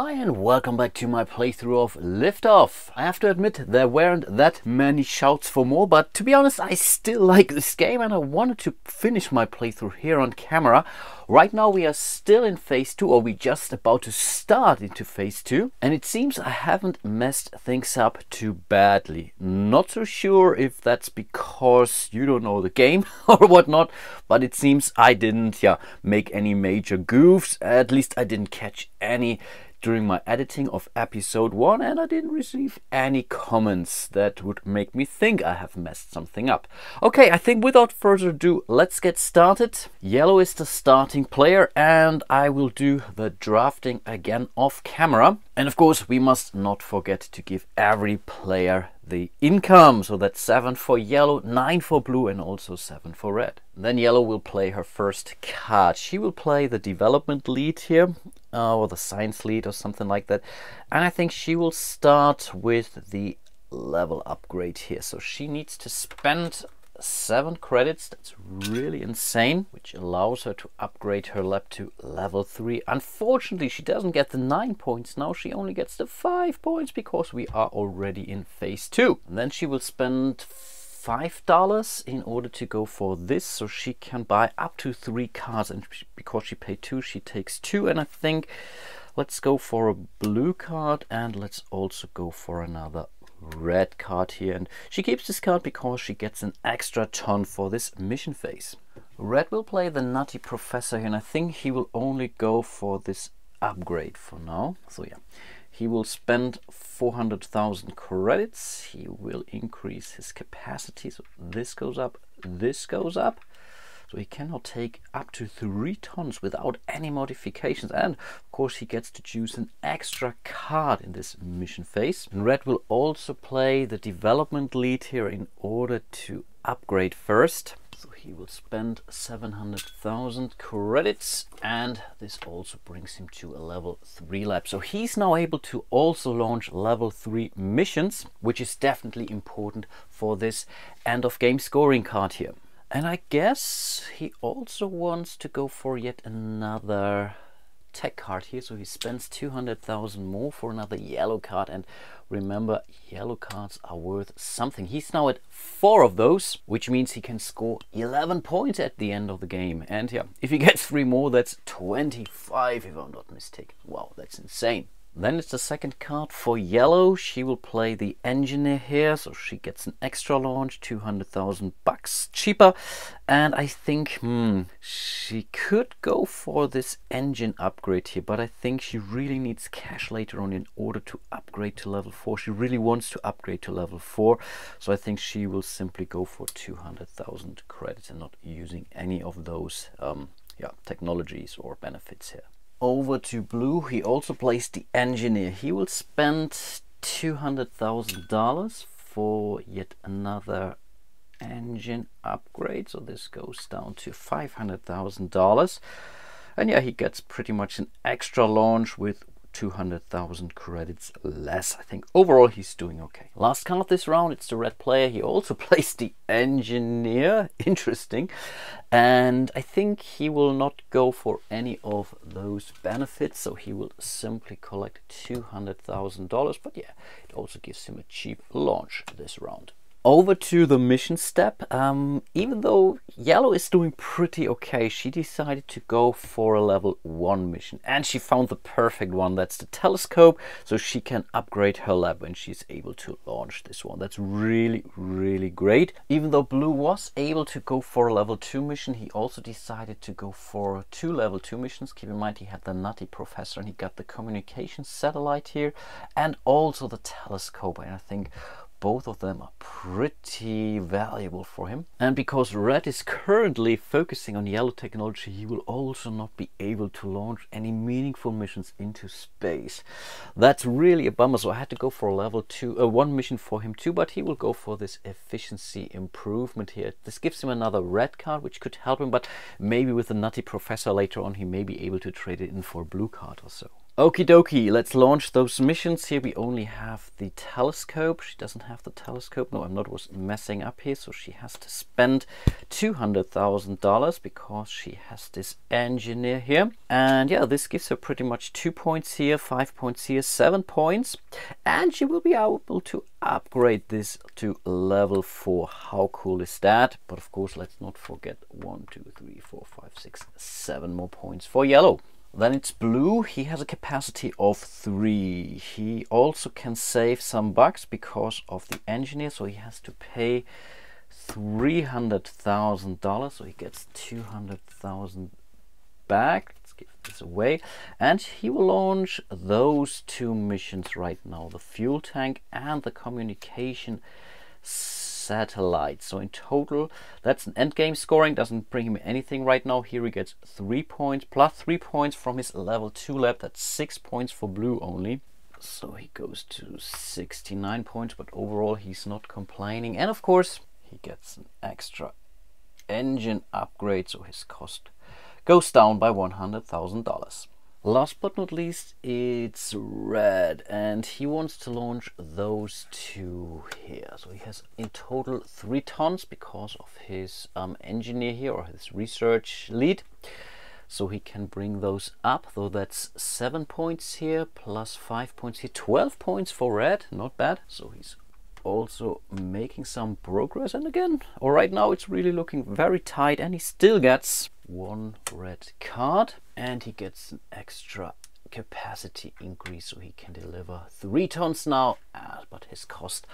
Hi and welcome back to my playthrough of Liftoff. I have to admit there weren't that many shouts for more, but to be honest I still like this game and I wanted to finish my playthrough here on camera. Right now we are still in phase 2, or we just about to start into phase 2, and it seems I haven't messed things up too badly. Not so sure if that's because you don't know the game or whatnot, but it seems I didn't make any major goofs. At least I didn't catch any during my editing of episode 1, and I didn't receive any comments that would make me think I have messed something up. Okay, I think without further ado, let's get started. Yellow is the starting player and I will do the drafting again off camera. And of course, we must not forget to give every player the income. So that's 7 for yellow, 9 for blue, and also 7 for red. Then yellow will play her first card. She will play the development lead here, or the science lead or something like that. And I think she will start with the level upgrade here. So she needs to spend 7 credits. That's really insane, which allows her to upgrade her lab to level 3. Unfortunately, she doesn't get the 9 points now. She only gets the 5 points because we are already in phase 2. And then she will spend $5 in order to go for this, so she can buy up to 3 cards, and because she paid 2, she takes 2. And I think let's go for a blue card, and let's also go for another red card here. And she keeps this card because she gets an extra ton for this mission phase. Red will play the nutty professor here, and I think he will only go for this upgrade for now. So yeah, he will spend 400,000 credits. He will increase his capacity, so this goes up, this goes up. So he cannot take up to 3 tons without any modifications. And of course he gets to choose an extra card in this mission phase. And red will also play the development lead here in order to upgrade first. So he will spend 700,000 credits, and this also brings him to a level 3 lab. So he's now able to also launch level 3 missions, which is definitely important for this end of game scoring card here. And I guess he also wants to go for yet another tech card here, so he spends 200,000 more for another yellow card. And remember, yellow cards are worth something. He's now at 4 of those, which means he can score 11 points at the end of the game. And yeah, if he gets 3 more, that's 25 if I'm not mistaken. Wow, that's insane. Then it's the second card for yellow. She will play the engineer here, so she gets an extra launch, 200,000 bucks cheaper. And I think she could go for this engine upgrade here, but I think she really needs cash later on in order to upgrade to level 4. She really wants to upgrade to level 4, so I think she will simply go for 200,000 credits and not using any of those technologies or benefits here. Over to blue, he also plays the engineer. He will spend $200,000 for yet another engine upgrade, so this goes down to $500,000. And yeah, he gets pretty much an extra launch with 200,000 credits less. I think overall he's doing okay. Last card this round, it's the red player. He also plays the engineer. Interesting. And I think he will not go for any of those benefits, so he will simply collect $200,000. But yeah, it also gives him a cheap launch this round. Over to the mission step. Even though yellow is doing pretty okay, she decided to go for a level 1 mission, and she found the perfect one. That's the telescope, so she can upgrade her lab when she's able to launch this one. That's really, really great. Even though blue was able to go for a level 2 mission, he also decided to go for 2 level 2 missions. Keep in mind, he had the nutty professor and he got the communication satellite here and also the telescope, and I think both of them are pretty valuable for him. And because red is currently focusing on yellow technology, he will also not be able to launch any meaningful missions into space. That's really a bummer, so I had to go for a level 1 mission for him too, but he will go for this efficiency improvement here. This gives him another red card, which could help him, but maybe with the nutty professor later on, he may be able to trade it in for a blue card or so. Okie dokie, let's launch those missions. Here we only have the telescope. She doesn't have the telescope. No, I'm not was messing up here. So she has to spend $200,000 because she has this engineer here. And yeah, this gives her pretty much 2 points here, 5 points here, 7 points. And she will be able to upgrade this to level 4. How cool is that? But of course, let's not forget 1, 2, 3, 4, 5, 6, 7 more points for yellow. Then it's blue. He has a capacity of 3. He also can save some bucks because of the engineer, so he has to pay $300,000, so he gets 200,000 back. Let's give this away, and he will launch those 2 missions right now, the fuel tank and the communication satellite. So in total, that's an end game scoring. Doesn't bring him anything right now. Here he gets 3 points plus 3 points from his level 2 lab. That's 6 points for blue only. So he goes to 69 points, but overall he's not complaining. And of course he gets an extra engine upgrade, so his cost goes down by $100,000. Last but not least, it's red, and he wants to launch those 2 here. So he has in total 3 tons because of his engineer here, or his research lead. So he can bring those up, though that's 7 points here plus 5 points here, 12 points for red, not bad. So he's also making some progress, and again, right now it's really looking very tight, and he still gets 1 red card, and he gets an extra capacity increase, so he can deliver 3 tons now, but his cost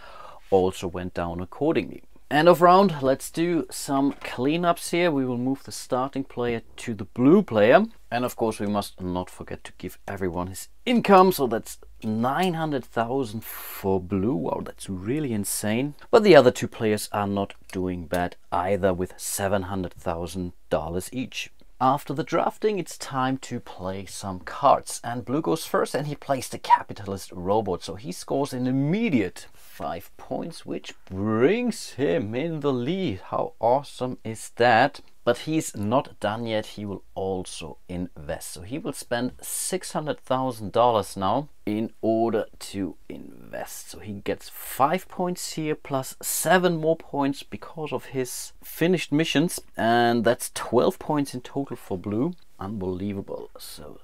also went down accordingly. End of round, let's do some cleanups here. We will move the starting player to the blue player, and of course we must not forget to give everyone his income. So that's 900,000 for blue. Wow, that's really insane. But the other 2 players are not doing bad either, with $700,000 each. After the drafting, it's time to play some cards, and blue goes first, and he plays the capitalist robot, so he scores an immediate 5 points, which brings him in the lead. How awesome is that? But he's not done yet. He will also invest, so he will spend $600,000 now in order to invest. So he gets 5 points here plus 7 more points because of his finished missions, and that's 12 points in total for blue. Unbelievable. So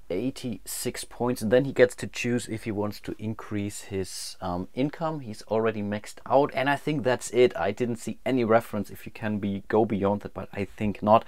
86 points, and then he gets to choose if he wants to increase his income. He's already maxed out, and I think that's it. I didn't see any reference if you can go beyond that, but I think not.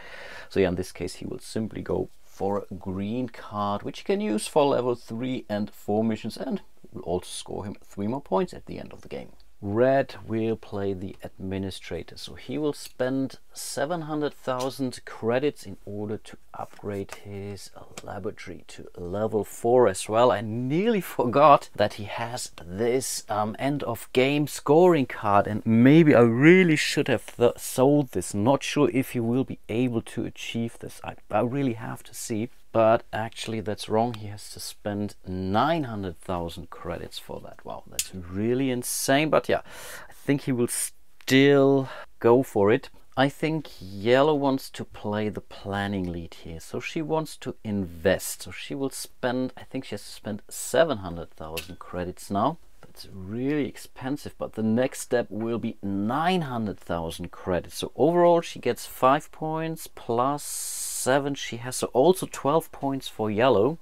So yeah, in this case he will simply go for a green card, which he can use for level 3 and 4 missions, and will also score him 3 more points at the end of the game. Red will play the administrator, so he will spend 700,000 credits in order to upgrade his laboratory to level 4 as well. I nearly forgot that he has this end of game scoring card, and maybe I really should have sold this. Not sure if he will be able to achieve this. I really have to see. But actually that's wrong. He has to spend 900,000 credits for that. Wow, that's really insane. But yeah, I think he will still go for it. I think yellow wants to play the planning lead here. So she wants to invest. So she will spend, I think she has to spend 700,000 credits now. That's really expensive, but the next step will be 900,000 credits. So overall she gets 5 points plus 7. She has also 12 points for yellow.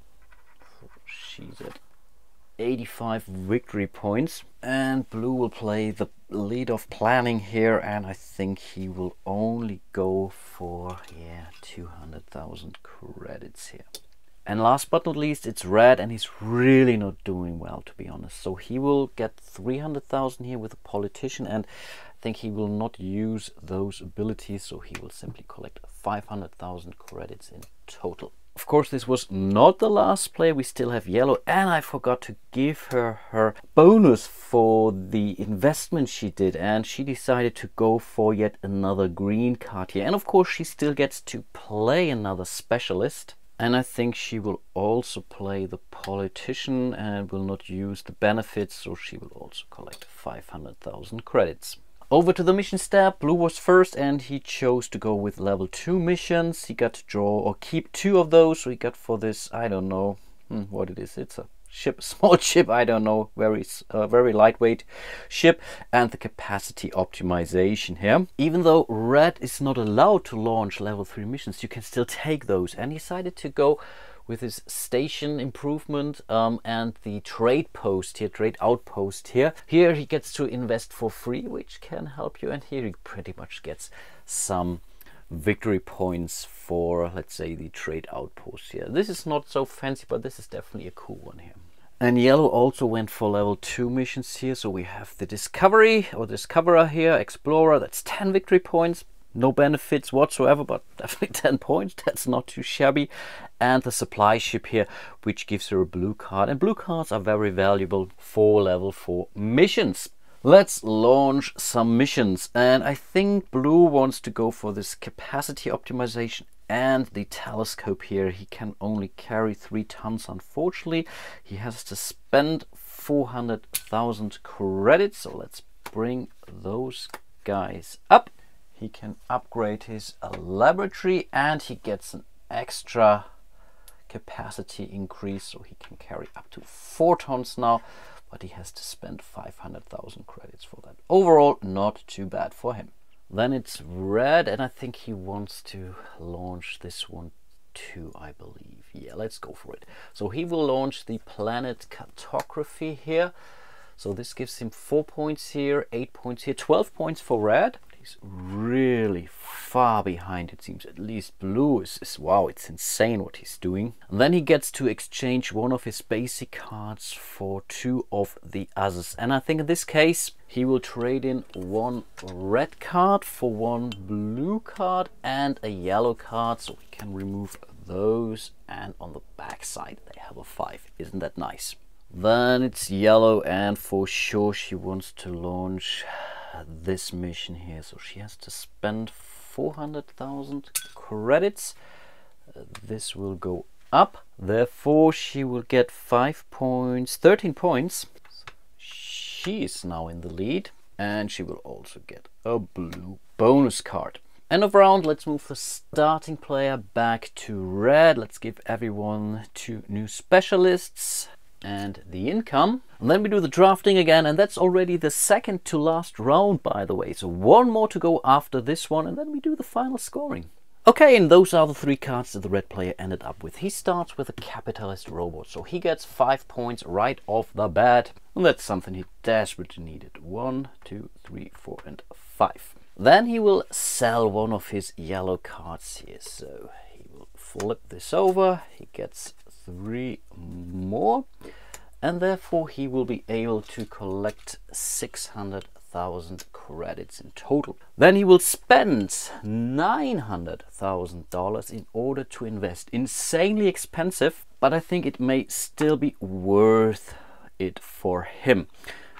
She's at 85 victory points, and blue will play the lead of planning here, and I think he will only go for 200,000 credits here. And last but not least, it's red, and he's really not doing well, to be honest. So he will get 300,000 here with a politician, and I think he will not use those abilities, so he will simply collect 500,000 credits in total. Of course, this was not the last play. We still have yellow, and I forgot to give her bonus for the investment she did, and she decided to go for yet another green card here. And of course, she still gets to play another specialist. And I think she will also play the politician and will not use the benefits, so she will also collect 500,000 credits. Over to the mission step. Blue was first and he chose to go with level 2 missions. He got to draw or keep 2 of those. So he got for this, I don't know what it is. It's a ship, small ship, I don't know, very lightweight ship, and the capacity optimization here. Even though red is not allowed to launch level 3 missions, you can still take those, and he decided to go with his station improvement and the trade post here, trade outpost here. Here he gets to invest for free, which can help you, and here he pretty much gets some victory points for, let's say, the trade outpost here. This is not so fancy, but this is definitely a cool one here. And yellow also went for level 2 missions here. So we have the discovery or discoverer here, explorer, that's 10 victory points. No benefits whatsoever, but definitely 10 points. That's not too shabby. And the supply ship here, which gives her a blue card. And blue cards are very valuable for level 4 missions. Let's launch some missions. And I think blue wants to go for this capacity optimization and the telescope here. He can only carry 3 tons, unfortunately. He has to spend 400,000 credits. So let's bring those guys up. He can upgrade his laboratory and he gets an extra capacity increase. So he can carry up to 4 tons now, but he has to spend 500,000 credits for that. Overall, not too bad for him. Then it's red, and I think he wants to launch this one too, I believe. Yeah, let's go for it. So he will launch the planet cartography here. So this gives him 4 points here, 8 points here, 12 points for red. He's really far behind, it seems. At least blue is wow, it's insane what he's doing. And then he gets to exchange one of his basic cards for 2 of the others. And I think in this case, he will trade in 1 red card for 1 blue card and a yellow card. So we can remove those. And on the back side, they have a 5. Isn't that nice? Then it's yellow, and for sure she wants to launch this mission here. So she has to spend 400,000 credits. This will go up. Therefore, she will get 5 points, 13 points. So she is now in the lead, and she will also get a blue bonus card. End of round. Let's move the starting player back to red. Let's give everyone 2 new specialists and the income. And then we do the drafting again, and that's already the second to last round, by the way. So 1 more to go after this one, and then we do the final scoring. Okay, and those are the 3 cards that the red player ended up with. He starts with a capitalist robot, so he gets 5 points right off the bat, and that's something he desperately needed. 1, 2, 3, 4, and 5. Then he will sell one of his yellow cards here. So he will flip this over. He gets 3 more, and therefore he will be able to collect 600,000 credits in total. Then he will spend $900,000 in order to invest. Insanely expensive, but I think it may still be worth it for him.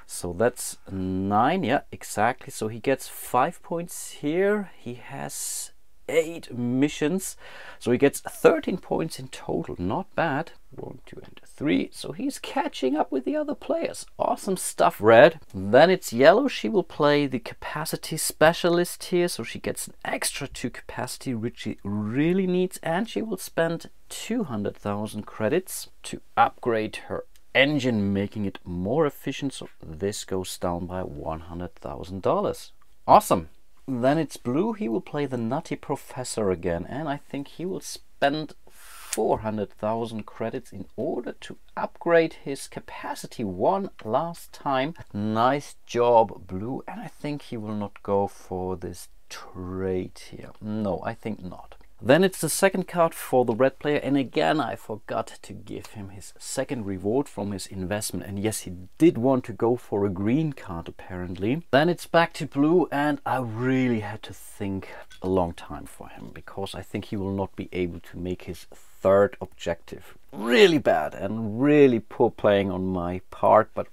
So that's 9, yeah, exactly. So he gets 5 points here. He has 8 missions, so he gets 13 points in total. Not bad. 1, 2, and 3. So he's catching up with the other players. Awesome stuff, red. Then it's yellow. She will play the capacity specialist here, so she gets an extra 2 capacity, which she really needs, and she will spend 200,000 credits to upgrade her engine, making it more efficient. So this goes down by $100,000. Awesome. Then it's blue. He will play the nutty professor again, and I think he will spend 400,000 credits in order to upgrade his capacity one last time. Nice job, blue. And I think he will not go for this trade here. No, I think not. Then it's the second card for the red player, and again I forgot to give him his second reward from his investment, and yes, he did want to go for a green card apparently. Then it's back to blue, and I really had to think a long time for him, because I think he will not be able to make his third objective. Really bad and really poor playing on my part, but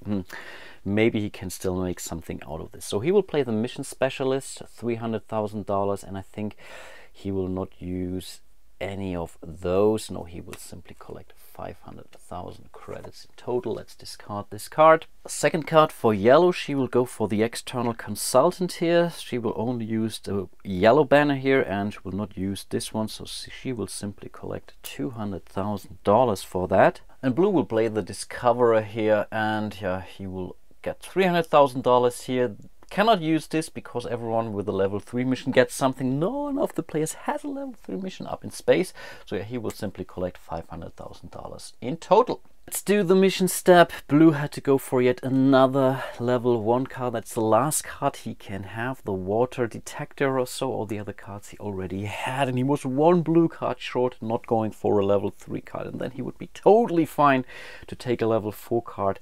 maybe he can still make something out of this. So he will play the mission specialist, $300,000, and I think he will not use any of those. No, he will simply collect 500,000 credits in total. Let's discard this card. Second card for yellow, she will go for the external consultant here. She will only use the yellow banner here and will not use this one, so she will simply collect $200,000 for that. And blue will play the discoverer here, and yeah, he will get $300,000 here. Cannot use this because everyone with a level 3 mission gets something. None of the players has a level 3 mission up in space, so yeah, he will simply collect $500,000 in total. Let's do the mission step. Blue had to go for yet another level 1 card. That's the last card he can have, the water detector or so. All the other cards he already had, and he was 1 blue card short, not going for a level 3 card, and then he would be totally fine to take a level 4 card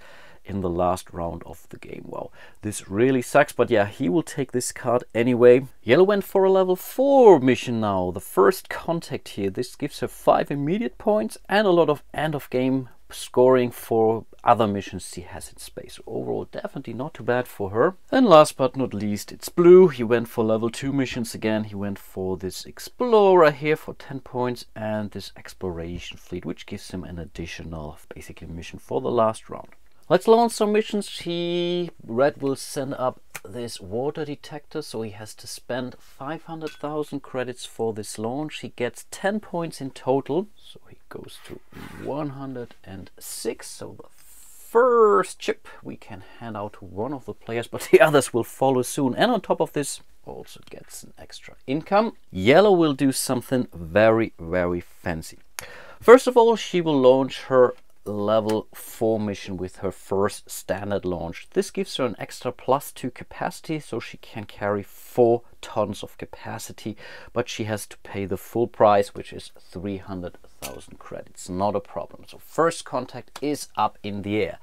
in the last round of the game. Wow, this really sucks, but yeah, he will take this card anyway. Yellow went for a level 4 mission now, the first contact here. This gives her 5 immediate points and a lot of end of game scoring for other missions she has in space. Overall, definitely not too bad for her. And last but not least, it's blue. He went for level 2 missions again. He went for this explorer here for 10 points and this exploration fleet, which gives him an additional basically mission for the last round. Let's launch some missions. Red will send up this water detector, so he has to spend 500,000 credits for this launch. He gets 10 points in total, so he goes to 106. So the first chip we can hand out to one of the players, but the others will follow soon. And on top of this, also gets an extra income. Yellow will do something very, very fancy. First of all, she will launch her level 4 mission with her first standard launch. This gives her an extra +2 capacity, so she can carry 4 tons of capacity, but she has to pay the full price, which is 300,000 credits. Not a problem. So first contact is up in the air.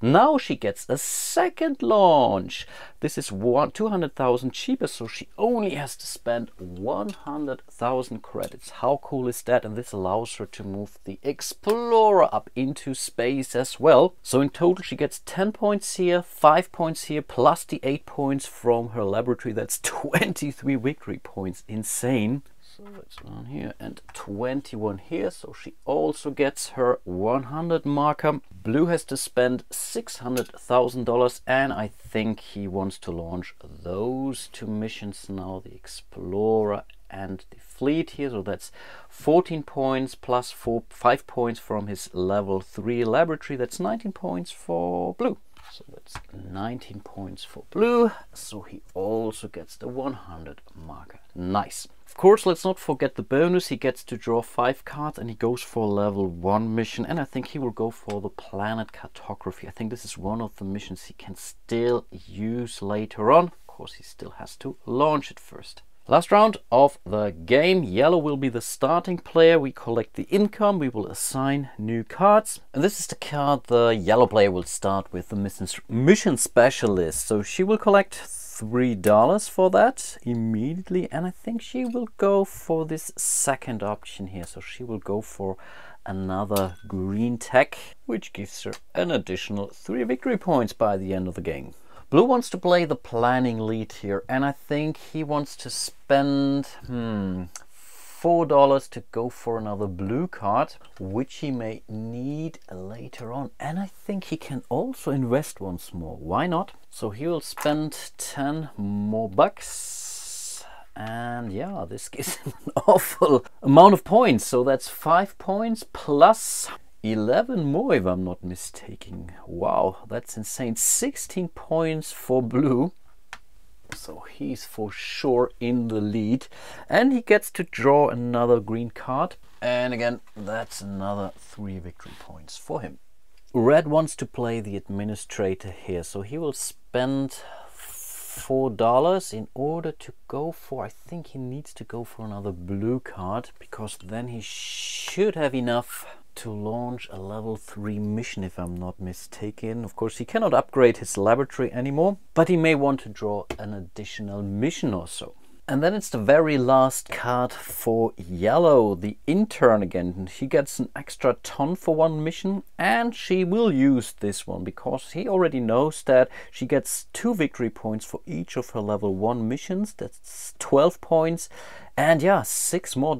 Now she gets a second launch. This is 200,000 cheaper, so she only has to spend 100,000 credits. How cool is that? And this allows her to move the Explorer up into space as well. So in total she gets 10 points here, 5 points here, plus the 8 points from her laboratory. That's 23 victory points. Insane. So it's down here and 21 here, so she also gets her 100 marker. Blue has to spend $600,000, and I think he wants to launch those 2 missions now, the Explorer and the fleet here. So that's 14 points plus 5 points from his level 3 laboratory. That's 19 points for blue. So that's 19 points for blue. So he also gets the 100 marker. Nice. Of course, let's not forget the bonus. He gets to draw 5 cards and he goes for level 1 mission. And I think he will go for the planet cartography. I think this is one of the missions he can still use later on. Of course, he still has to launch it first. Last round of the game. Yellow will be the starting player. We collect the income. We will assign new cards. And this is the card the yellow player will start with, the mission specialist. So she will collect $3 for that immediately. And I think she will go for this second option here. So she will go for another green tech, which gives her an additional 3 victory points by the end of the game. Blue wants to play the planning lead here, and I think he wants to spend $4 to go for another blue card, which he may need later on. And I think he can also invest once more. Why not? So he will spend 10 more bucks. And yeah, this gives him an awful amount of points. So that's 5 points plus 11 more, if I'm not mistaken. Wow, that's insane. 16 points for blue. So he's for sure in the lead. And he gets to draw another green card. And again, that's another 3 victory points for him. Red wants to play the administrator here. So he will spend $4 in order to go for, I think he needs to go for another blue card, because then he should have enough to launch a level 3 mission, if I'm not mistaken. Of course, he cannot upgrade his laboratory anymore, but he may want to draw an additional mission or so. And then it's the very last card for yellow, the intern again. She gets an extra ton for 1 mission, and she will use this one because he already knows that she gets 2 victory points for each of her level 1 missions. That's 12 points, and yeah, $6 more.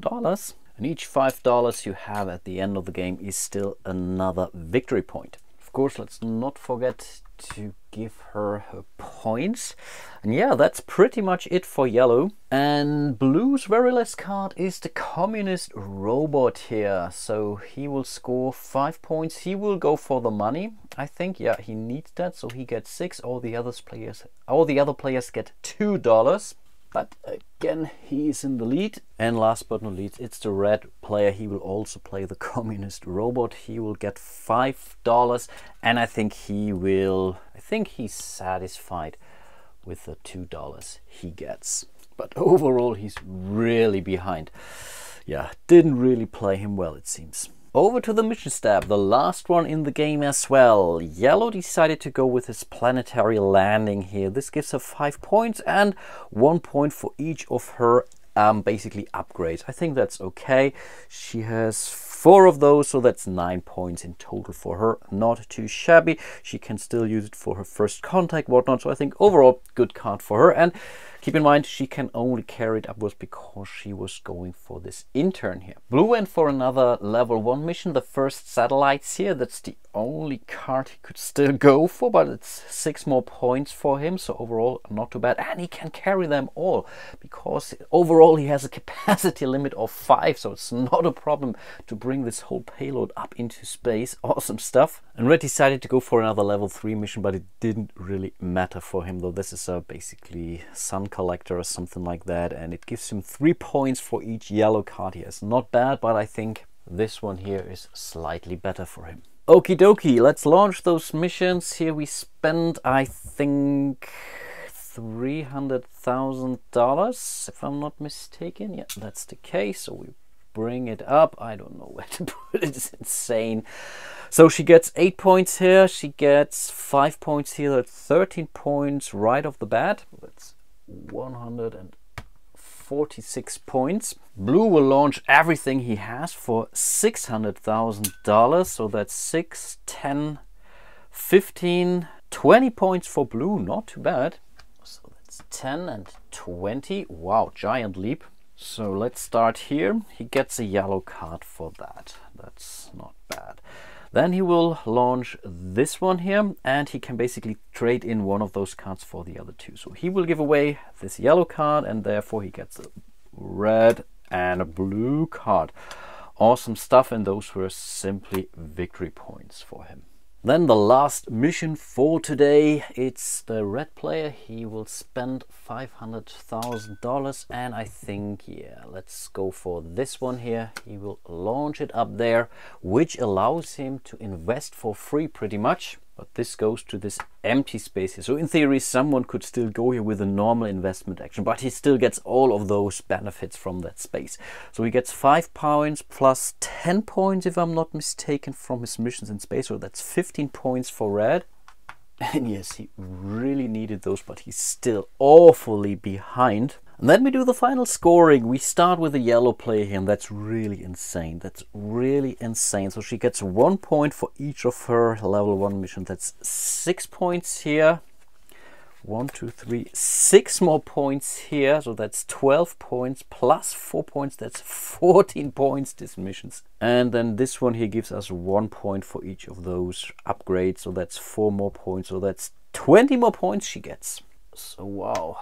And each $5 you have at the end of the game is still another victory point. Of course, let's not forget to give her points. And yeah, that's pretty much it for yellow. And blue's very last card is the communist robot here. So he will score 5 points. He will go for the money, I think. Yeah, he needs that, so he gets 6. All the other players get $2. But again, he's in the lead. And last but not least, it's the red player. He will also play the communist robot. He will get $5. And I think he's satisfied with the $2 he gets. But overall, he's really behind. Yeah, didn't really play him well, it seems. Over to the mission stab, the last one in the game as well. Yellow decided to go with his planetary landing here. This gives her 5 points and 1 point for each of her basically upgrades. I think that's okay. She has 4 of those, so that's 9 points in total for her. Not too shabby. She can still use it for her first contact, whatnot. So I think overall, good card for her. And keep in mind, she can only carry it upwards because she was going for this intern here. Blue went for another level 1 mission, the first satellites here. That's the only card he could still go for, but it's 6 more points for him. So overall, not too bad. And he can carry them all because overall he has a capacity limit of 5. So it's not a problem to bring this whole payload up into space. Awesome stuff. And red decided to go for another level 3 mission, but it didn't really matter for him, though. This is basically sun collector or something like that, and it gives him 3 points for each yellow card he has. Not bad, but I think this one here is slightly better for him. Okie dokie, let's launch those missions. Here we spend, I think, $300,000, if I'm not mistaken. Yeah, that's the case. So we bring it up. I don't know where to put it. It's insane. So she gets 8 points here. She gets 5 points here. That's 13 points right off the bat. That's 146 points. Blue will launch everything he has for $600,000. So that's 6, 10, 15, 20 points for blue. Not too bad. So that's 10 and 20. Wow, giant leap. So let's start here. He gets a yellow card for that. That's not bad. Then he will launch this one here, and he can basically trade in one of those cards for the other 2. So he will give away this yellow card, and therefore he gets a red and a blue card. Awesome stuff, and those were simply victory points for him. Then the last mission for today, it's the red player. He will spend $500,000, and I think, yeah, let's go for this one here. He will launch it up there, which allows him to invest for free pretty much. But this goes to this empty space here. So in theory, someone could still go here with a normal investment action, but he still gets all of those benefits from that space. So he gets 5 points plus 10 points, if I'm not mistaken, from his missions in space. So that's 15 points for red. And yes, he really needed those, but he's still awfully behind. And then we do the final scoring. We start with a yellow player here, and that's really insane. That's really insane. So she gets 1 point for each of her level 1 missions. That's 6 points here. 1, 2, 3, 6 more points here. So that's 12 points plus 4 points. That's 14 points, these missions. And then this one here gives us 1 point for each of those upgrades. So that's 4 more points. So that's 20 more points she gets. So wow.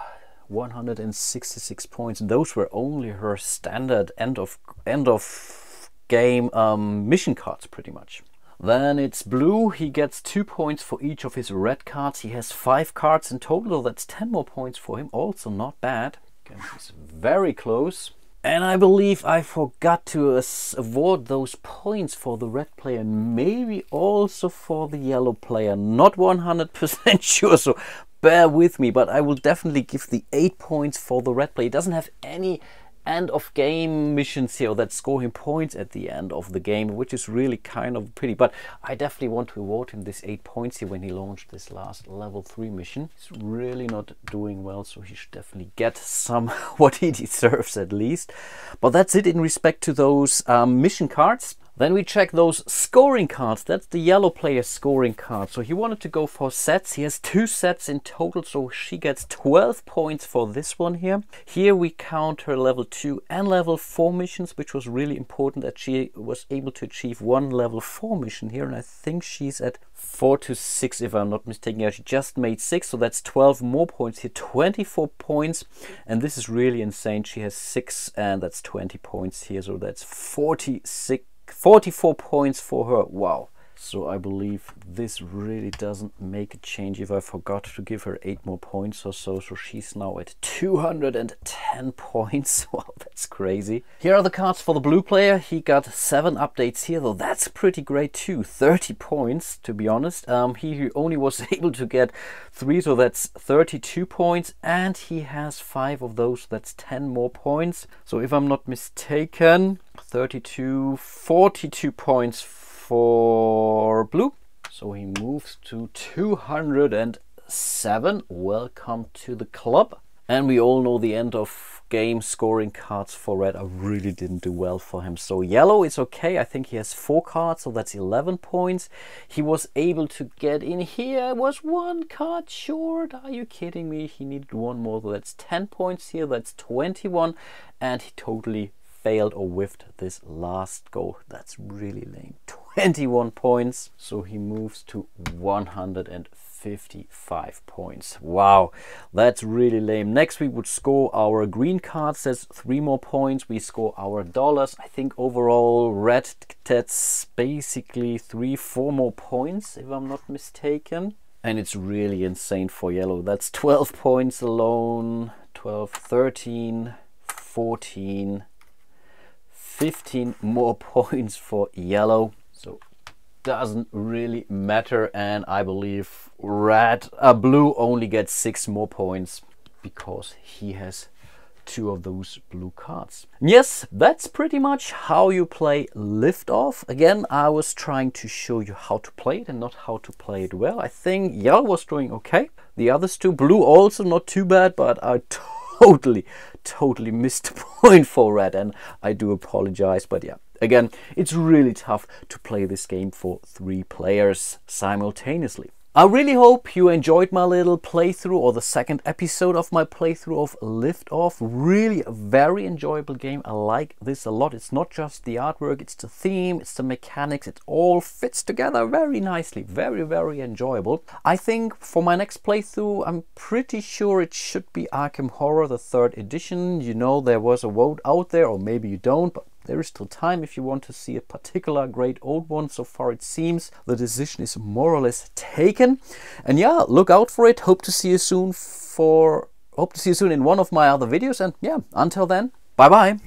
166 points. Those were only her standard end of game mission cards pretty much. Then it's blue. He gets 2 points for each of his red cards. He has 5 cards in total. That's 10 more points for him. Also not bad. Again, he's very close. And I believe I forgot to award those points for the red player and maybe also for the yellow player. Not 100% sure, so bear with me, but I will definitely give the 8 points for the red player. He doesn't have any end of game missions here that score him points at the end of the game, which is really kind of pretty, but I definitely want to award him this 8 points here when he launched this last level 3 mission. He's really not doing well, so he should definitely get some what he deserves at least. But that's it in respect to those mission cards. Then we check those scoring cards. That's the yellow player's scoring card. So he wanted to go for sets. He has 2 sets in total, so she gets 12 points for this one here. Here we count her level 2 and level 4 missions, which was really important that she was able to achieve 1 level 4 mission here. And I think she's at 4 to 6 if I'm not mistaken. Yeah, she just made 6, so that's 12 more points here, 24 points. And this is really insane. She has 6 and that's 20 points here, so that's 44 points for her. Wow. So I believe this really doesn't make a change if I forgot to give her 8 more points or so. So she's now at 210 points. Wow, that's crazy. Here are the cards for the blue player. He got 7 updates here, though that's pretty great too. 30 points, to be honest. He only was able to get 3, so that's 32 points. And he has 5 of those, that's 10 more points. So if I'm not mistaken, 42, 42 points for blue. So he moves to 207. Welcome to the club. And we all know the end of game scoring cards for red. I really didn't do well for him. So yellow is okay. I think he has 4 cards, so that's 11 points. He was able to get in here. Was 1 card short. Are you kidding me? He needed 1 more, so that's 10 points here. That's 21. And he totally failed or whiffed this last goal. That's really lame. 21 points. So he moves to 155 points. Wow, that's really lame. Next we would score our green cards. That's 3 more points. We score our dollars. I think overall red gets basically 3-4 more points if I'm not mistaken. And it's really insane for yellow. That's 12 points alone. 12, 13, 14, 15 more points for yellow. So doesn't really matter, and I believe blue only gets 6 more points because he has 2 of those blue cards. Yes, that's pretty much how you play Liftoff. Again, I was trying to show you how to play it and not how to play it well. I think yellow was doing okay. The others 2, blue also not too bad, but I totally missed the point for red, and I do apologize. But yeah, again, it's really tough to play this game for 3 players simultaneously. I really hope you enjoyed my little playthrough, or the second episode of my playthrough of Liftoff. Really a very enjoyable game. I like this a lot. It's not just the artwork, it's the theme, it's the mechanics. It all fits together very nicely. Very enjoyable. I think for my next playthrough, I'm pretty sure it should be Arkham Horror, the 3rd edition. You know, there was a vote out there, or maybe you don't, but there is still time if you want to see a particular great old one. So far it seems the decision is more or less taken. And yeah, look out for it. Hope to see you soon in one of my other videos. And yeah, until then, bye bye.